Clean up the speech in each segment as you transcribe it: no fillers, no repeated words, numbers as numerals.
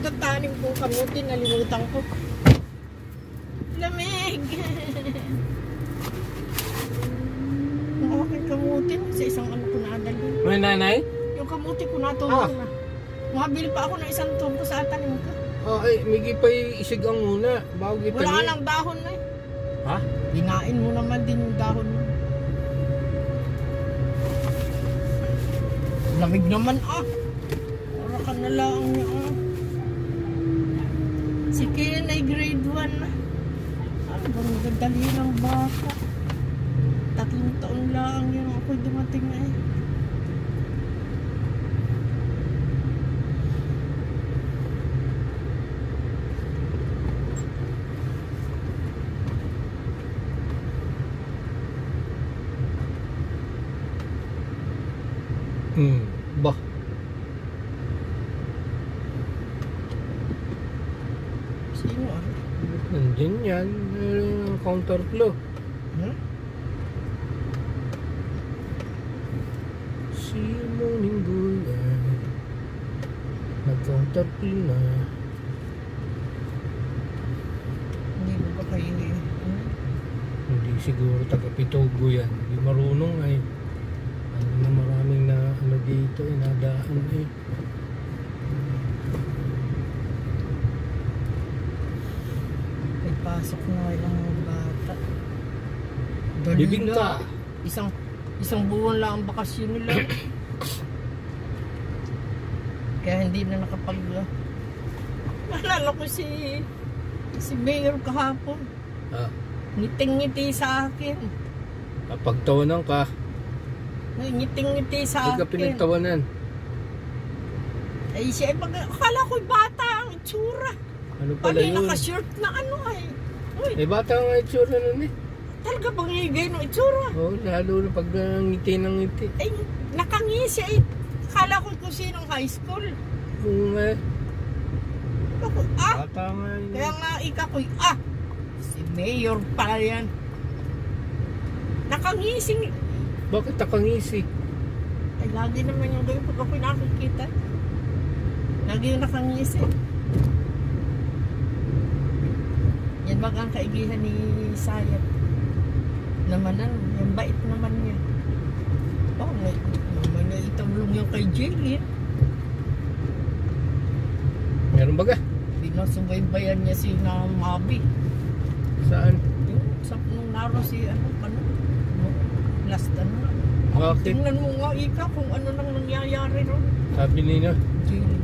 Tatanim ko kamuti, nalimutan ko. Lamig! Ang aking kamuti, sa isang ano ko nadalhin. May nanay? Yung kamuti ko natulong na. Mabili pa ako ng isang tubo sa tanim ko. Ay, migi pa isigang muna. Bago itanim. Wala ka ng dahon na eh. Ha? Hinain mo naman din yung dahon mo. Lamig naman Para ka na lang niya Si Kian ay grade 1 na. Ano ba magdali ng bata? 3 taon lang yung ako'y dumating na eh. Bah. Sino Nandiyan yan. Counterflow. Morning bulan. Nag-counterflow na. Hindi mo ba kayo Hindi siguro taga-Pitogo yan. Hindi marunong ay. Ano na maraming na ano dito nadaan eh. May pasok na ilang mga bata. Bibingka. Isang buwan lang ang bakasyon nila. Kaya hindi na nakapag... Naalala ko si Mayor kahapon. Ngiting-ngiti sa akin. Pagtawanan ka. Ngiting-ngiti sa Huwag ka akin. pinagtawanan. Ay siya, akala ko'y bata ang itsura. Ano pala Pag yun? naka-shirt na ano ay. Uy, Bata nga itsura nun eh. talaga bang higay ng itsura? Oo, lalo na pag ngiti ng ngiti. Ay, nakangisi ay. Akala ko kung sinong high school. Oo nga. Ako, Bata nga yun. Kaya nga ikakoy, si Mayor pala yan. Nakangising. Bakit nakangisi? Ay, lagi naman yung gawin pag ako'y nakikita. Lagi yung nakangisi. Yan bang ang kaigihan ni Sayat? Naman yung bait naman niya. May naitulong yung kay Jillian. Meron baga? Binasubaybayan niya si Mabi. Saan? Nung naro si last ano. Bakit? Tingnan mo nga ika kung ano nang nangyayari ron. Sabi nila. Jillian.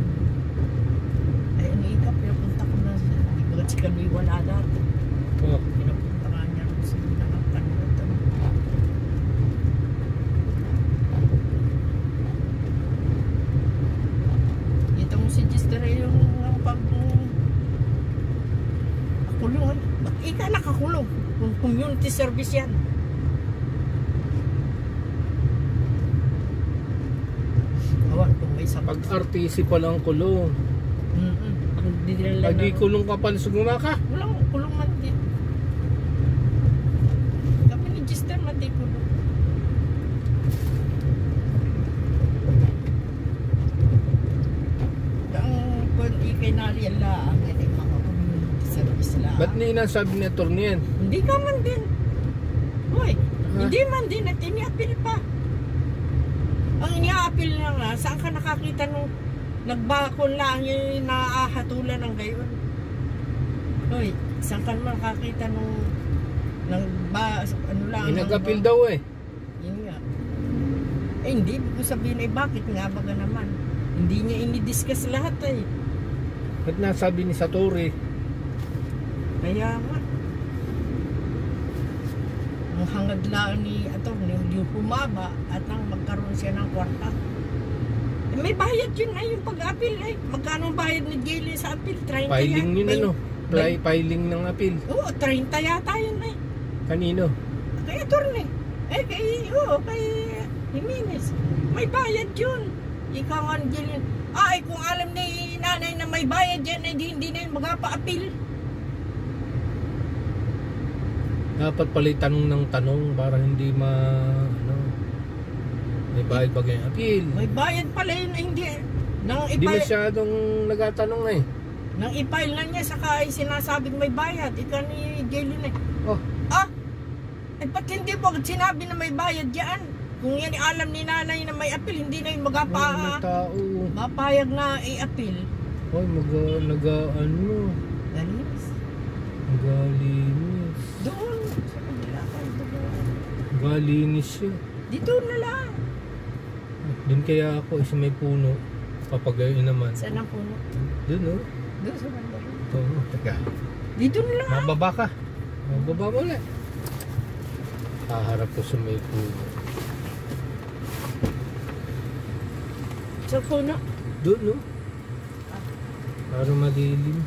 Ay ano ika, pinapunta ko na di ba si Kalwi wala dati. Pinapunta ka niya ron si nakapanood. Ito mo si Gister yung kulong. Ika nakakulong. Kung community service yan. Awan, kung may sapat. Pag RTC palang kulong. Pag di kulong ka pala suguma ka. Walang kulong man din. Kami ni Gister man di kulong. Ang kung ikay naliyala ang mga community service lang. Ba't sabi ni attorney yan? Hindi ka man din. Hoy, hindi man din at iniapil pa. Ang iniapil na nga, saan ka nakakita nung nagbakon lang yung naahatulan ng gayon? Hoy, saan ka naman nakakita nung ano lang? Inag-apil daw eh. Yun nga. Eh hindi, ko sabihin eh bakit nga baga naman? Hindi niya ini-discuss lahat eh. Ba't nasabi ni Satori? Kaya nga. Ang hangad lang ni attorney yung humaba at nang magkaroon siya ng kwarta. Eh, may bayad yun na yung pag-apil eh. Magkano bayad ni Gayle sa apil? 30 Filing yan. yun ano? Filing ng apil. Oo, 30 yata yun eh. Kanino? Kay attorney. Eh, kay Jimenez. May bayad yun. Ikaw nga Gayle. Ay, kung alam ni nanay na may bayad yan, hindi na yun magpa-apil. Dapat pala tanong ng tanong para hindi may bayad ba yung appeal. May bayad pala yun, hindi. Hindi masyadong nagatanong eh. Nang i-file na niya, saka ay sinasabing may bayad. Ika ni Jaylin eh. Oh, Ba't hindi mo sinabi na may bayad yan? Kung yan alam ni nanay na may apil, hindi na yung may tao. mapayag na i-apil. Ay, nag-ano. Galis. Galinis. Doon. Sa kanila kayo doon. Galinis siya. Dito na lang. Doon kaya ako, isa may puno. Papagayon naman. Saan ang puno? Doon, oh. Doon sa banda. Ito, teka. Dito na lang. Mababa ka. Mababa mo ulit. Haharap ko sa may puno. Sa puno? Doon, no? Para malilim.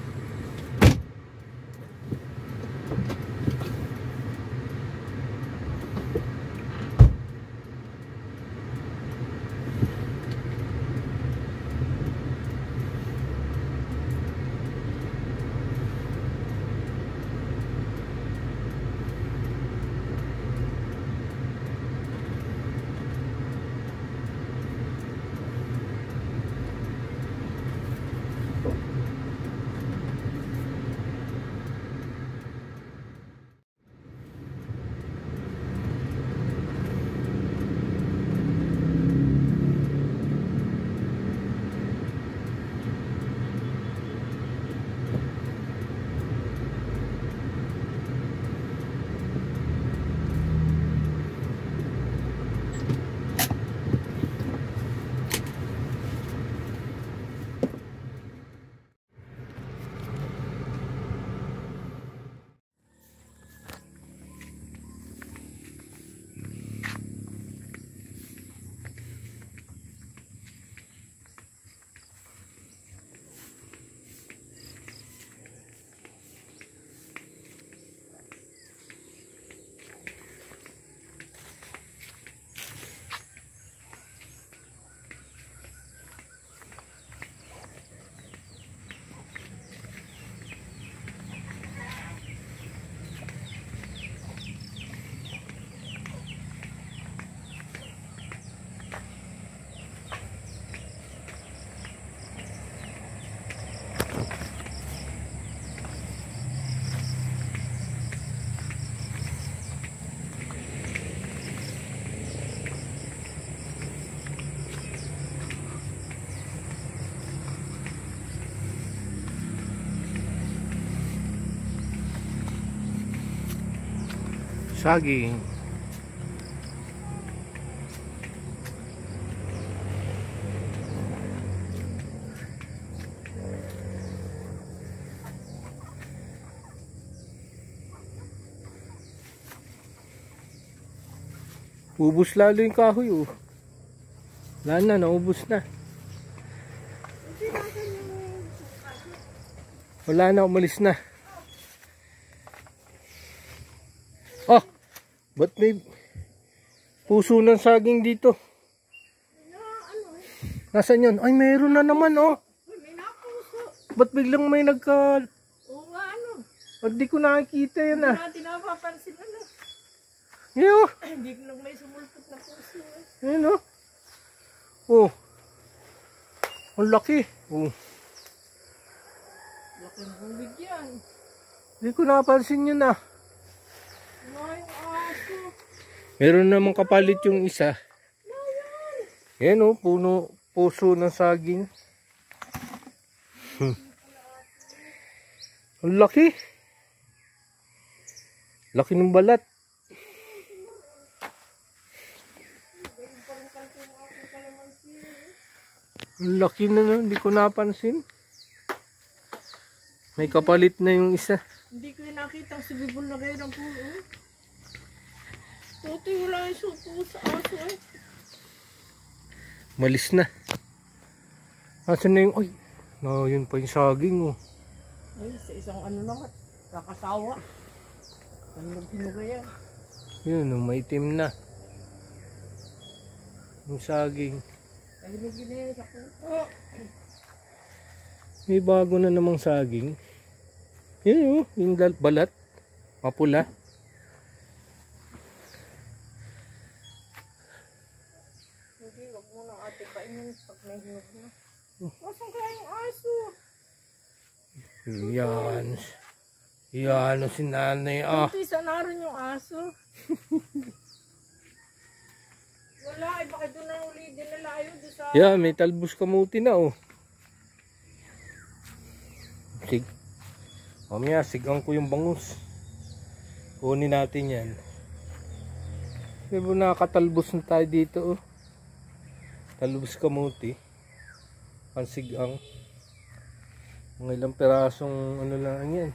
Saging. Ubus lalo yung kahoy, oh. Wala na, naubos na. Wala na, umalis na. Oh, ba't may puso ng saging dito? Nasaan yun? Ay, meron na naman, oh. May napuso. Ba't biglang may nagka... Oo nga, ano. Ba't di ko nakikita yan, ah? Hindi na napapansin, ano. Yun, oh. Hindi ko lang may sumulpot na puso. Yun, oh. Oh. Ang laki. Oh. Laking bubig yan. Hindi ko napansin yun, ah. Ay, aso. Meron namang kapalit yung isa. Yan, oh. Puso ng saging. Ang laki. Laki ng balat. Ang laki na, hindi ko napansin. May kapalit na yung isa. Hindi ko yung nakita si Bibol na kayo ng pulo. Tuti, wala yung supo sa aso eh. Malis na. Asan na yung... Ay, no, yun pa yung saging, oh. Ay, sa isang ano naman, kakasawa. Ano nang pinugaya? Yun, oh, maitim na. Yung saging. Ay, nagiging sa puto. May bago na namang saging. Yun, oh, yung balat. Mapula. Hindi, wag mo na ate painin pag may hinog na. Asan kaya yung aso? Yan. Yan si nanay. Pisa na rin yung aso. Wala, ay baka doon na uli din nila ayun doon sa... Yan, may talbos kamuti na Sig. Mamaya, sigang ko yung bangus. Kunin natin yan. Diba nakatalbos na tayo dito Talbos kamuti. Pansigang. Mga ilang perasong ano lang yan.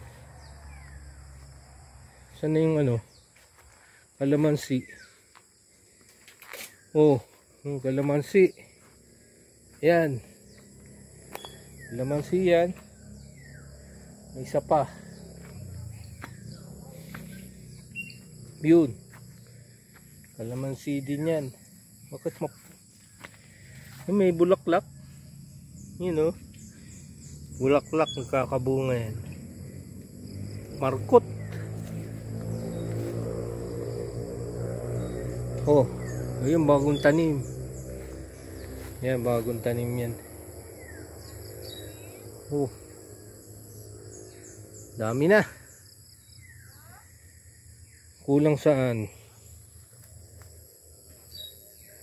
Saan na yung kalamansi. Yung kalamansi. Yan. Kalamansi yan. May isa pa. Yun. Kalamansi din yan. Bakit may bulaklak? Bulaklak nagkakabunga yan. Markot. Ayun, bagong tanim. Yan, bagong tanim yan. Dami na. Kulang saan?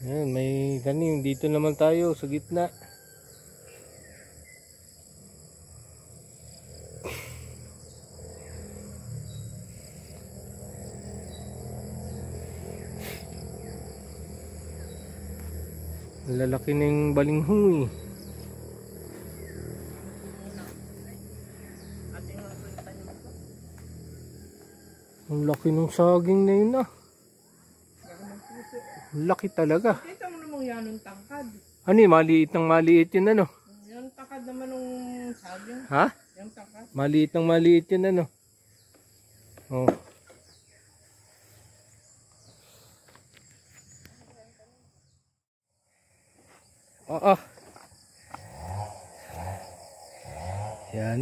Yan, may tanim. Dito naman tayo sa gitna. Lalaki na yung balinghoy. Ang laki ng saging na yun Laki talaga. Kita mo namang yan yung tangkad. Ano yung maliit ng maliit yun Yung tangkad naman ng saging. Ha? Yung tangkad. Maliit ng maliit yun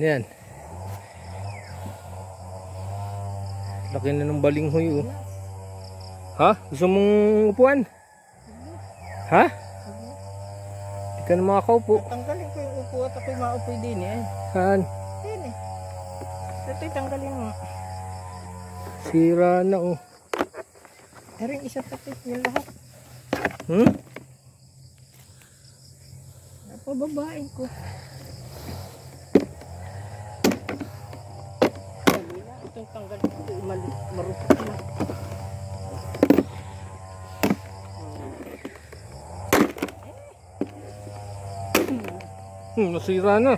Yan. Laki na ng balinghoy Ha? Gusto mong upuan? Ha? Hindi ka na makakaupo. Tanggalin ko yung upo at ako'y maupoy din Saan? Din Ito'y tanggalin mo. Sira na Ering isa pati yung lahat. Pababain ko. Itong tanggalin ko marupok na. Nasira na.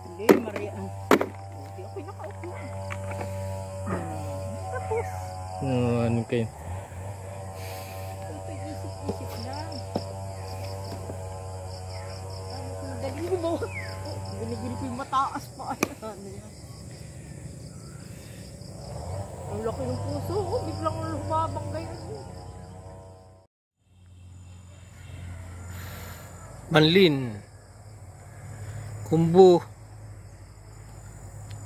Hindi, Marian. Hindi ako'y nakaupo. Tapos. Ano kayo? Ito'y isip-isip lang. Dali mo. Ginigil ko yung mataas pa. Ano yan? Ang laki ng puso. Biglang lumabang ganyan. Banlin. Kumbo.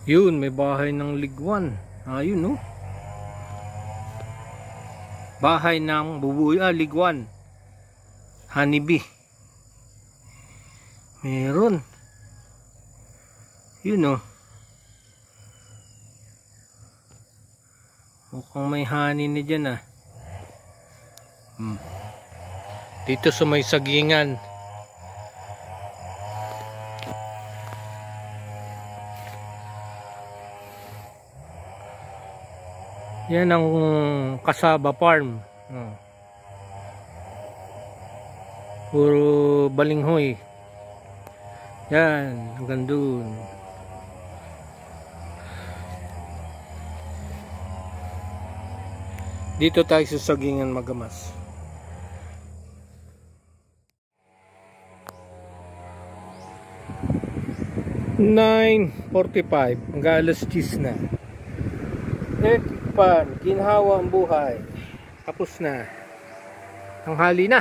Yun, may bahay ng Ligwan. Ayun Bahay ng bubuy, Ligwan. Honeybee. Meron. Yun mukhang may honey na dyan Dito sa may sagingan. Yan ang Kasaba Farm. Puro balinghoy. Yan, hanggang dun. Dito tayo sa Sagingan Magamas. (9:45) hanggang alas 10 na. Pan, ginhawa ang buhay. Tapos na. Tanghali na.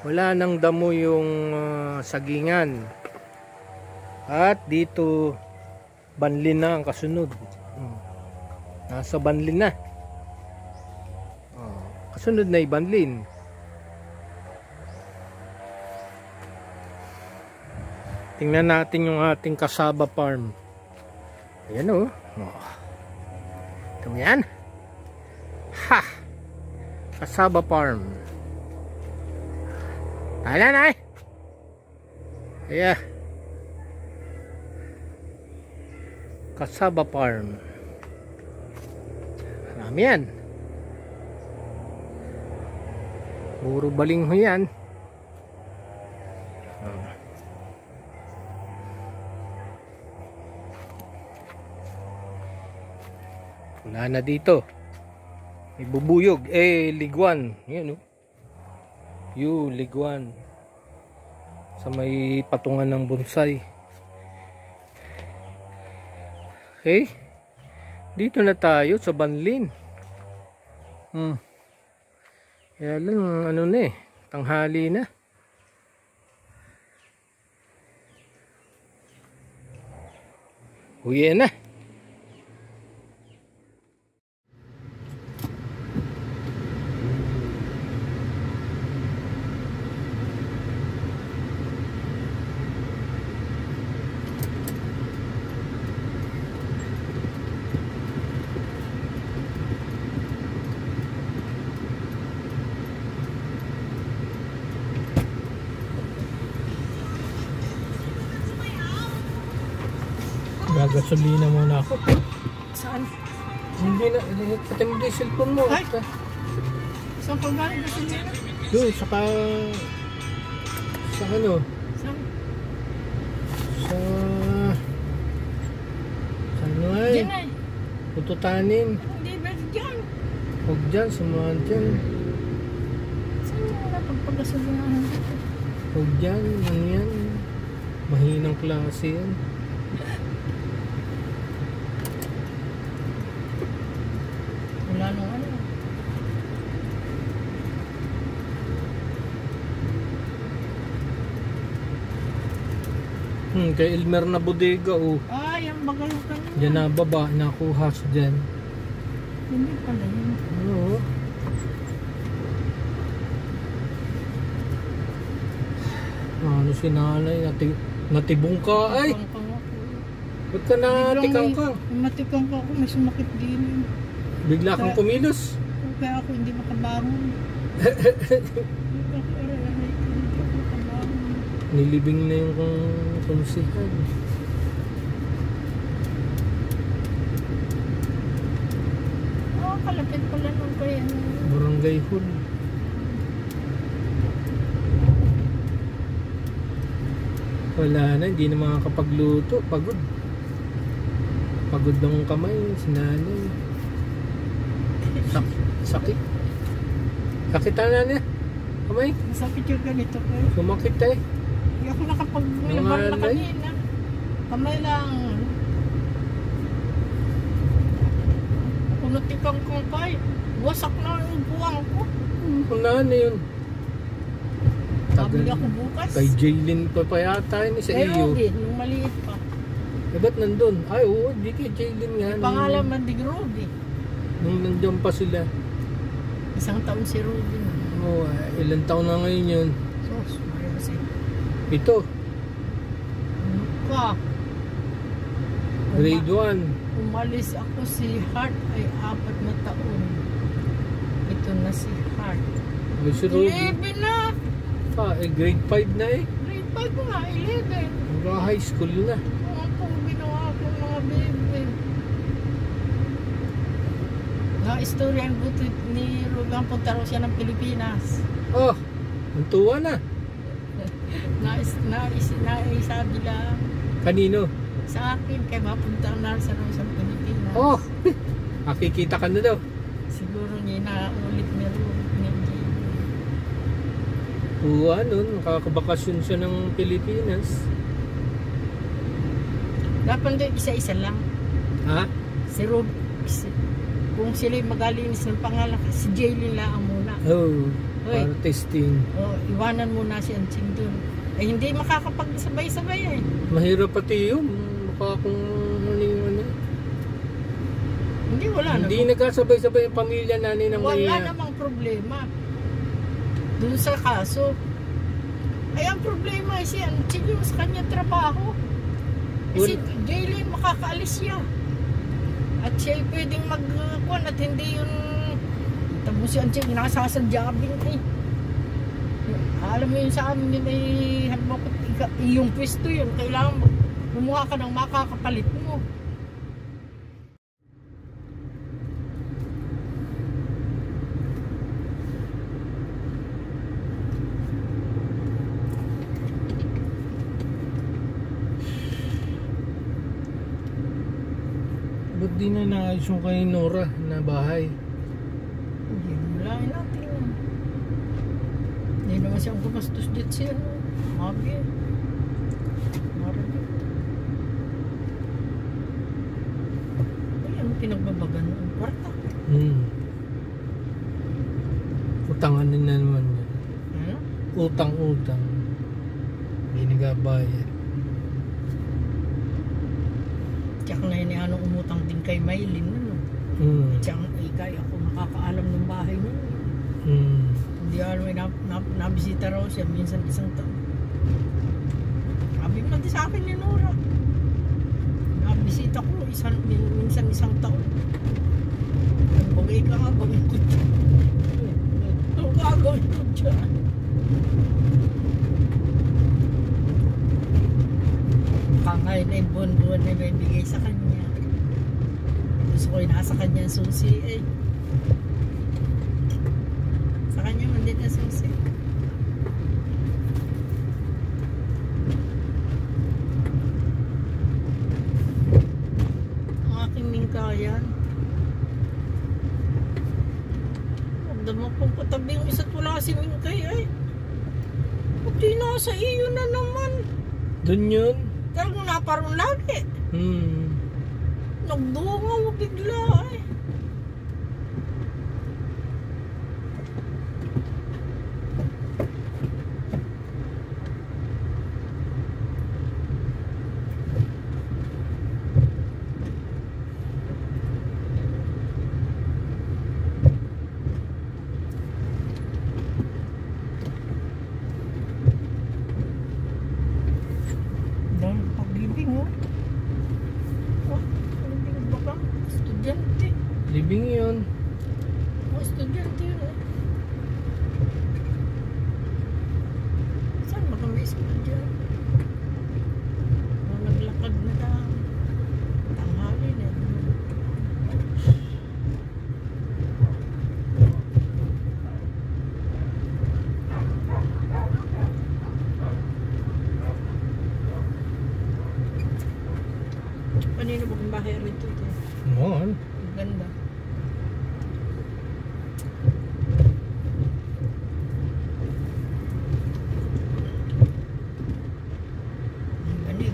Wala nang damo yung sagingan. At dito Banlin na ang kasunod. Nasa Banlin na. Kasunod na Banlin. Tingnan natin yung ating Cassava farm. Ayan o. Oh. Ito mo yan. Ha! Cassava farm. Ayan ay. Ayan. Cassava farm. Marami yan. Puro balingho yan. Wala na dito. May bubuyog. Liguan. Yan o. Liguan. Sa may patungan ng bonsai. Okay. Dito na tayo sa Banlin. Kaya lang tanghali na. Uwi na. Gagasolina muna ako. Saan? Hindi na, pati mo yung cellphone mo. Ay! Saan pa galing gasolina? Doon, saka sa ano? Saan? Sa ano ay? Diyan ay. Pututanin. Hindi ba dyan? Huwag dyan, sumahan dyan. Saan wala pagpagasolinahan dito? Huwag dyan, ano yan? Mahinang klase yan. Wala nung ano. Kay Elmer na bodega oh. Ay, ang bagal ka na. Diyan na baba, nakuha sa dyan. Hindi pala yun. Oo. Ano si nanay, natibong ka ay. Ba't ka natikang ka? Matikang ka ako, may sumakit din. Bigla kang kumilos. Kaya ako hindi makabangon. Nilibing na yung konsihan. Oo, kalapit pala nung kaya. Barangay Hall. Wala na, hindi na makakapagluto. Pagod. Pagod ng kamay, sinanay. Sakit. Sakit na niya. Kamay. Masakit yung ganito ko. Sumakit eh. Hindi ako nakapag-labar na kanina. Kamay lang. Kunutikang kong kay. Wasak na yung buwang ko. Kung na yun. Sabi ako bukas. Kay Jaylin pa yata yun sa iyo. Ruby, nung maliit pa. Eh ba't nandun? Ay oo, di kay Jaylin nga. Pangalan man di Ruby. Nung nandun pa sila. Isang taon si Ruby. Oo, ilang taon na ngayon yun? Sos, marasi. Ito. Ano ka? Grade 1. Umalis ako si Hart ay 4 na taon. Ito na si Hart. May si Ruby. 11 na! Grade 5 na eh. Grade 5 nga, 11. Hanggang high school na. Ang kung ginawa ko mga baby. Na-istoryan buto ni Rugang punta raw siya ng Pilipinas. Oh, nantuwa na. Naisabi lang Kanino? sa akin kaya mapunta na sa Pilipinas. Oh, makikita ka na daw. Siguro niya naulit ni Ruby. Oo, nakakabakasyon siya ng Pilipinas. Dapat din isa-isa lang. Ha? Si Ruby, kung sila'y magalinis ng pangalan, si Jaylin lang muna. Oh, Hoy. para testing. Iwanan muna si Ansing dun. Eh, hindi makakapagsabay-sabay eh. Mahirap pati yun. Mukha kung ano. Hindi, wala Hindi namang, nagkasabay-sabay ang pamilya nanin ng wala Maya. namang problema. Doon sa kaso, Ay, ang problema ay siya, sige sa kanya trabaho. Kasi daily makakaalis siya. At siya ay pwedeng magkuhan at hindi yun tapos siya nasasadyabing eh. Alam mo yun sa amin yun ay halimbawa yung pwesto yun, kailangan bumuha ka ng makakapalit mo. Ba't di na naayos yung kay Nora na bahay? Hindi nalain natin. Hindi naman siyang gumastos dito siya. Mabi. Marami. Ay, ano pinagbabagan ng kwarta? Utangan din na naman yun. Hmm? Utang-utang. Hindi nagabayad. Tsaka na yun ano, umutang din kay Maylin. Ano? Tsaka ikay ako nakakaalam ng bahay niya. Hindi alam, nabisita raw siya minsan isang taon. Sabi mo din sa akin ni Nora. Nabisita ko minsan isang taon. Bagay ka nga, bagay ko dyan. Ano gagawin ko dyan? Kangayon ay buwan-buwan na may bigay sa kanya. Gusto ko yung nasa kanya susi eh. Sa kanya man din na susi. Ang aking mingkayan. Huwag naman pong patabi yung isa't wala si mingkay ay. Pati nasa iyo na naman. Doon yun? Talagang naparong lagi. Nagdungaw bigla eh. Living yun. Estudyante yun eh. Saan ba kami estudyante? Naglakad na lang. Tanghali na. Kanino ba kung bahay rito ito? Noon. Ganda.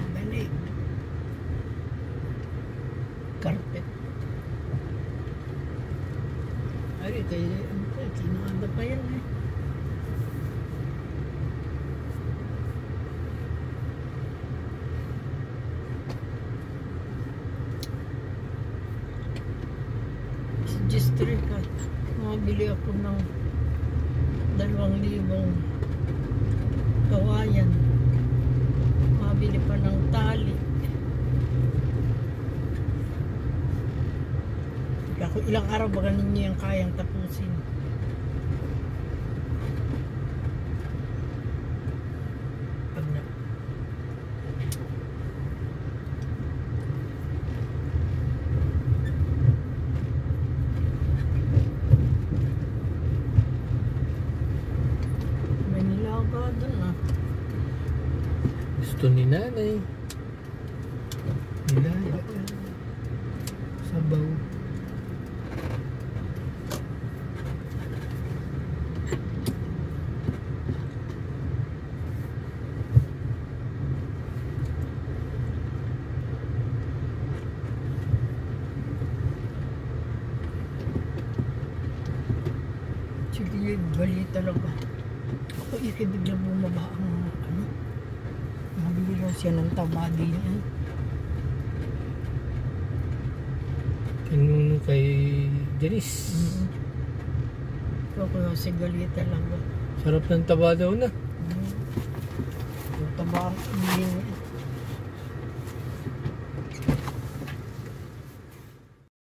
Banig. Carpet. Ay, kaya ano pa, kinakanda pa yan eh. District at mabili ako ng 2,000 kawayan, mabili pa ng tali. Ako ilang araw ba ninyo yung kayang tapusin? Pag na gusto ni nanay nilaga sabaw. sige, bali talaga ako ikibigla bumaba ang ano. Nabili lang siya ng tabadi niya. Kinuno kay Janice. Ito ko si gali talaga. Sarap ng taba daw na. ba ang